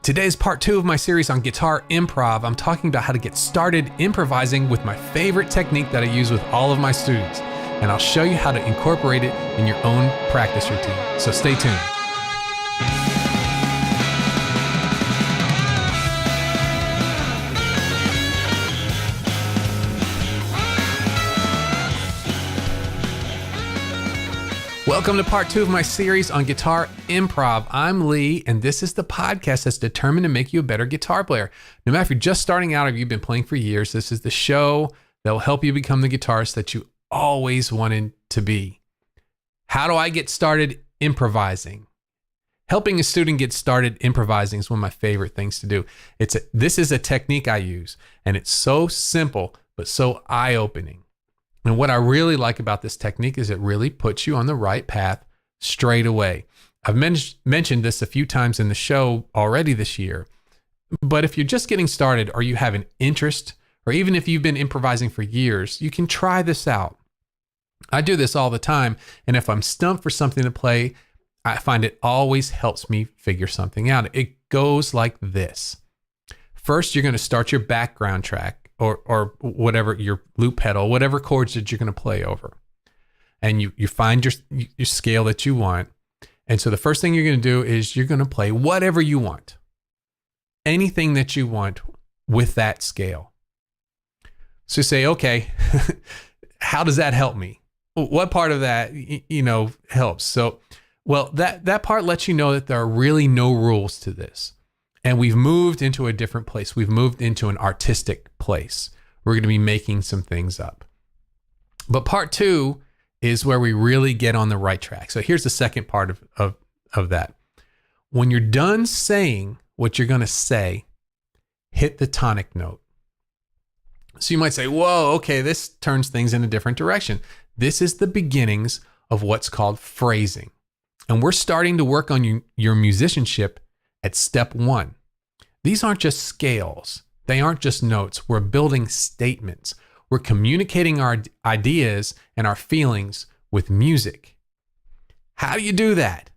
Today's part 2 of my series on guitar improv. I'm talking about how to get started improvising with my favorite technique that I use with all of my students. And I'll show you how to incorporate it in your own practice routine. So stay tuned. Welcome to part 2 of my series on guitar improv. I'm Lee, and this is the podcast that's determined to make you a better guitar player. No matter if you're just starting out or you've been playing for years, this is the show that will help you become the guitarist that you always wanted to be. How do I get started improvising? Helping a student get started improvising is one of my favorite things to do. This is a technique I use, and it's so simple, but so eye-opening. And what I really like about this technique is it really puts you on the right path straight away. I've mentioned this a few times in the show already this year, but if you're just getting started or you have an interest, or even if you've been improvising for years, you can try this out. I do this all the time, and if I'm stumped for something to play, I find it always helps me figure something out. It goes like this. First, you're going to start your background track, or whatever, your loop pedal, whatever chords that you're going to play over. And you find your scale that you want. And so the first thing you're going to do is you're going to play whatever you want. Anything that you want with that scale. So say, okay, how does that help me? What part of that, helps? So, well, that part lets you know that there are really no rules to this. And we've moved into a different place. We've moved into an artistic place. We're going to be making some things up. But part 2 is where we really get on the right track. So here's the second part of that. When you're done saying what you're going to say, hit the tonic note. So you might say, whoa, okay, this turns things in a different direction. This is the beginnings of what's called phrasing. And we're starting to work on your musicianship at step 1. These aren't just scales. They aren't just notes. We're building statements. We're communicating our ideas and our feelings with music. How do you do that?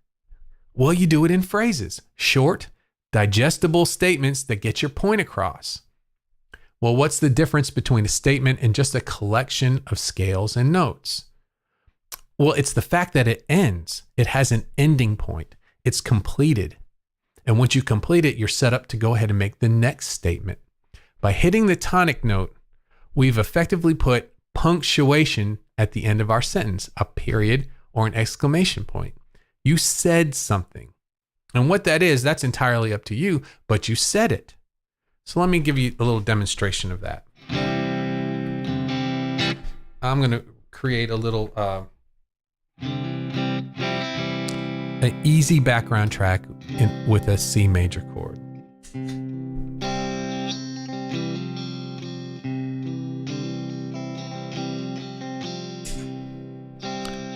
Well, you do it in phrases. Short, digestible statements that get your point across. Well, what's the difference between a statement and just a collection of scales and notes? Well, it's the fact that it ends. It has an ending point. It's completed. And once you complete it, you're set up to go ahead and make the next statement. By hitting the tonic note, we've effectively put punctuation at the end of our sentence, a period or an exclamation point. You said something. And what that is, that's entirely up to you, but you said it. So let me give you a little demonstration of that. I'm going to create a little an easy background track with a C major chord.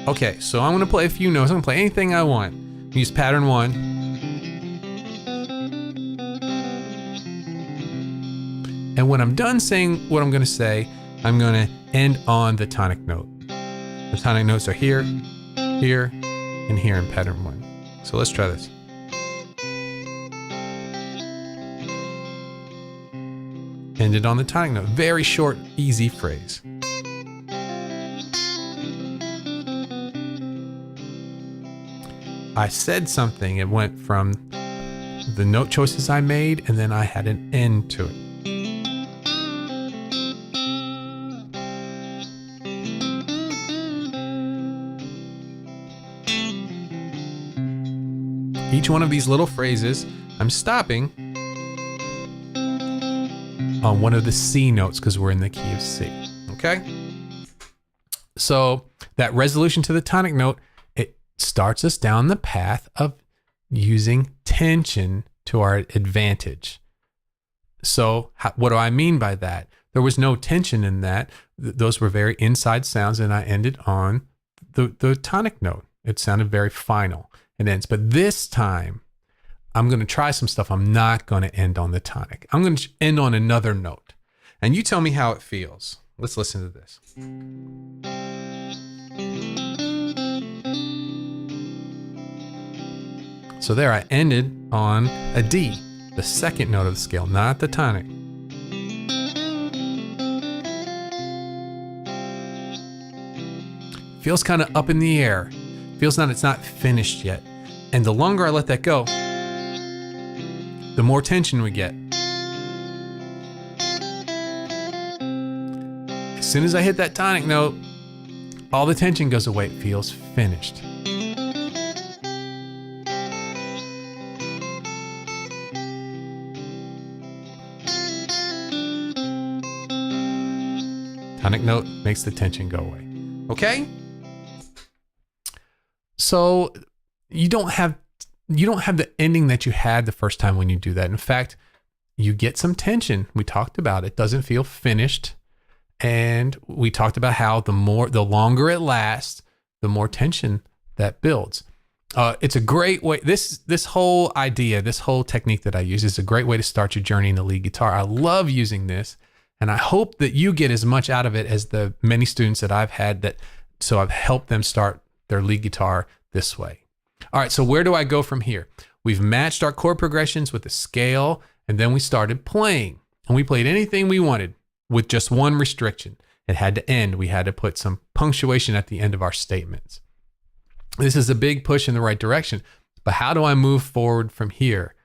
Okay, so I'm going to play a few notes. I'm going to play anything I want. Use pattern 1. And when I'm done saying what I'm going to say, I'm going to end on the tonic note. The tonic notes are here, here, and here in pattern 1. So let's try this. Ended on the tonic note. Very short, easy phrase. I said something. It went from the note choices I made, and then I had an end to it. Each one of these little phrases, I'm stopping on one of the C notes because we're in the key of C, okay? So that resolution to the tonic note, it starts us down the path of using tension to our advantage. So what do I mean by that? There was no tension in that. Those were very inside sounds, and I ended on the tonic note. It sounded very final. It ends. But this time, I'm going to try some stuff. I'm not going to end on the tonic. I'm going to end on another note. And you tell me how it feels. Let's listen to this. So there, I ended on a D. the second note of the scale, not the tonic. Feels kind of up in the air. Feels not, it's not finished yet. And the longer I let that go, the more tension we get. As soon as I hit that tonic note, all the tension goes away. It feels finished. Tonic note makes the tension go away. Okay? So you don't have the ending that you had the first time when you do that. In fact, you get some tension. We talked about it. It doesn't feel finished. And we talked about how the longer it lasts, the more tension that builds. It's a great way. This whole idea, this whole technique that I use is a great way to start your journey in the lead guitar. I love using this, and I hope that you get as much out of it as the many students that I've had so I've helped them start their lead guitar this way. All right, so where do I go from here? We've matched our chord progressions with a scale, and then we started playing. And we played anything we wanted with just one restriction. It had to end. We had to put some punctuation at the end of our statements. This is a big push in the right direction, but how do I move forward from here?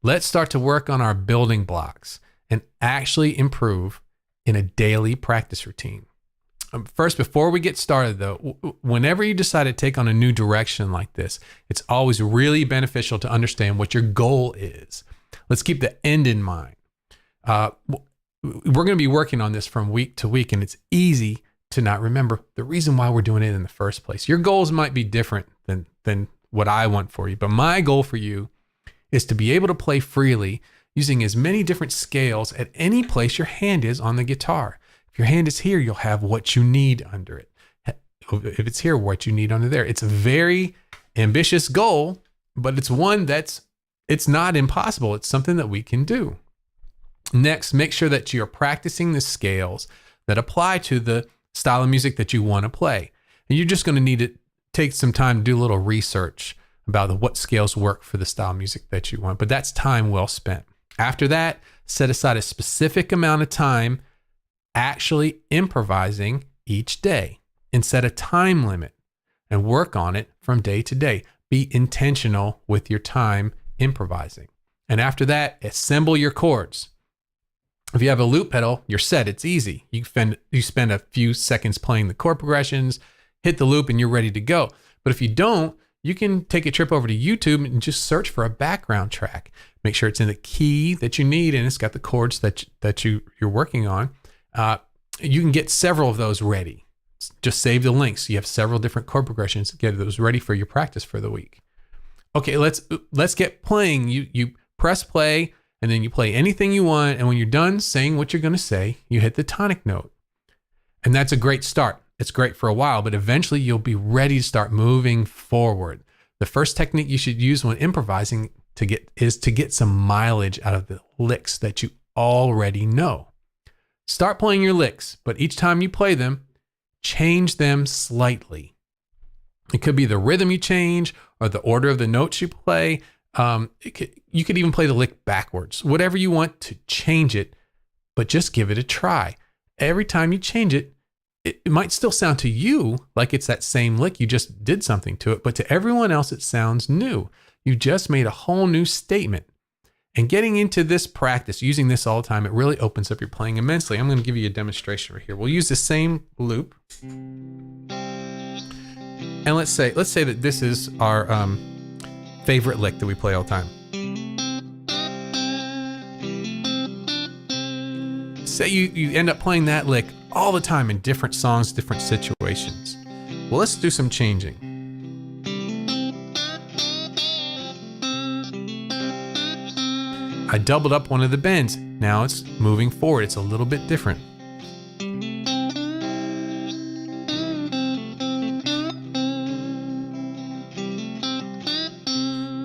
Let's start to work on our building blocks and actually improve in a daily practice routine. First, before we get started though, whenever you decide to take on a new direction like this, it's always really beneficial to understand what your goal is. Let's keep the end in mind. We're going to be working on this from week to week, and it's easy to not remember the reason why we're doing it in the first place. Your goals might be different than what I want for you, but my goal for you is to be able to play freely using as many different scales at any place your hand is on the guitar. If your hand is here, you'll have what you need under it. If it's here, what you need under there. It's a very ambitious goal, but it's one it's not impossible. It's something that we can do. Next, make sure that you're practicing the scales that apply to the style of music that you want to play. And you're just going to need to take some time to do a little research about what scales work for the style of music that you want. But that's time well spent. After that, set aside a specific amount of time actually improvising each day, and set a time limit and work on it from day to day. Be intentional with your time improvising. And after that, assemble your chords. If you have a loop pedal, you're set. It's easy. You spend a few seconds playing the chord progressions, hit the loop, and you're ready to go. But if you don't, you can take a trip over to YouTube and just search for a background track. Make sure it's in the key that you need and it's got the chords that you're working on. You can get several of those ready. Just save the links. You have several different chord progressions. Get those ready for your practice for the week. Okay, let's get playing. You press play, and then you play anything you want. And when you're done saying what you're going to say, you hit the tonic note. And that's a great start. It's great for a while, but eventually you'll be ready to start moving forward. The first technique you should use when improvising is to get some mileage out of the licks that you already know. Start playing your licks, but each time you play them, change them slightly. It could be the rhythm you change or the order of the notes you play. You could even play the lick backwards. Whatever you want to change it, but just give it a try. Every time you change it, it might still sound to you like it's that same lick. You just did something to it, but to everyone else, it sounds new. You just made a whole new statement. And getting into this practice, using this all the time, it really opens up your playing immensely. I'm going to give you a demonstration right here. We'll use the same loop. And let's say that this is our favorite lick that we play all the time. Say you end up playing that lick all the time in different songs, different situations. Well, let's do some changing. I doubled up one of the bends. Now it's moving forward. It's a little bit different.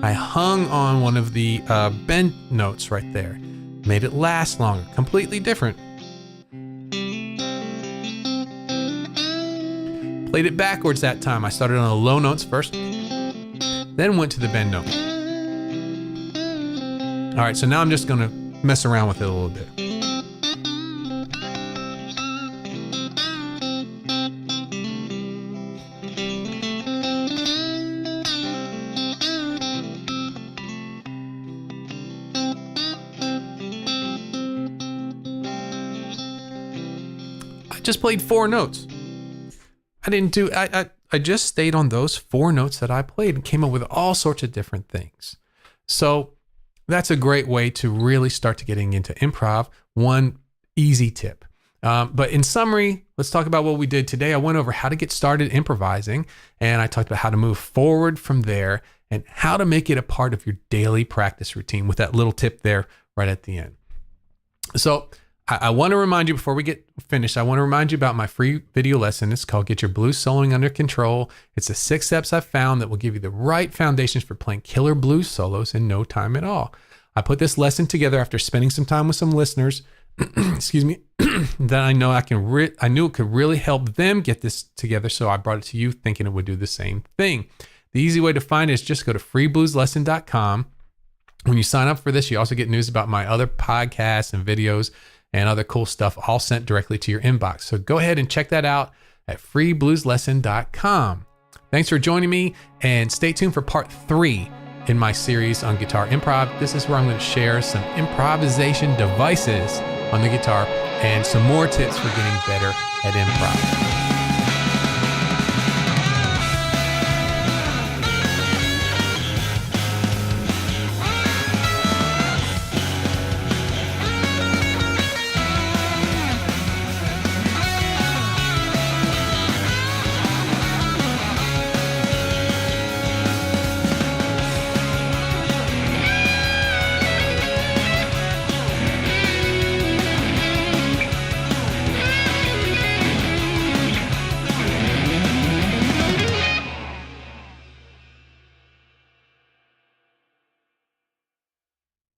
I hung on one of the bend notes right there. Made it last longer. Completely different. Played it backwards that time. I started on the low notes first, then went to the bend note. All right, so now I'm just gonna mess around with it a little bit. I just played 4 notes. I just stayed on those 4 notes that I played and came up with all sorts of different things. So that's a great way to really start to getting into improv. One easy tip. But in summary, let's talk about what we did today. I went over how to get started improvising, and I talked about how to move forward from there and how to make it a part of your daily practice routine with that little tip there right at the end. So I want to remind you before we get finished, I want to remind you about my free video lesson. It's called Get Your Blues Soloing Under Control. It's the 6 steps I've found that will give you the right foundations for playing killer blues solos in no time at all. I put this lesson together after spending some time with some listeners, excuse me, that I know I knew it could really help them get this together. So I brought it to you thinking it would do the same thing. The easy way to find it is just go to freeblueslesson.com. When you sign up for this, you also get news about my other podcasts and videos and other cool stuff all sent directly to your inbox. So go ahead and check that out at freeblueslesson.com. Thanks for joining me, and stay tuned for part 3 in my series on guitar improv. This is where I'm going to share some improvisation devices on the guitar and some more tips for getting better at improv.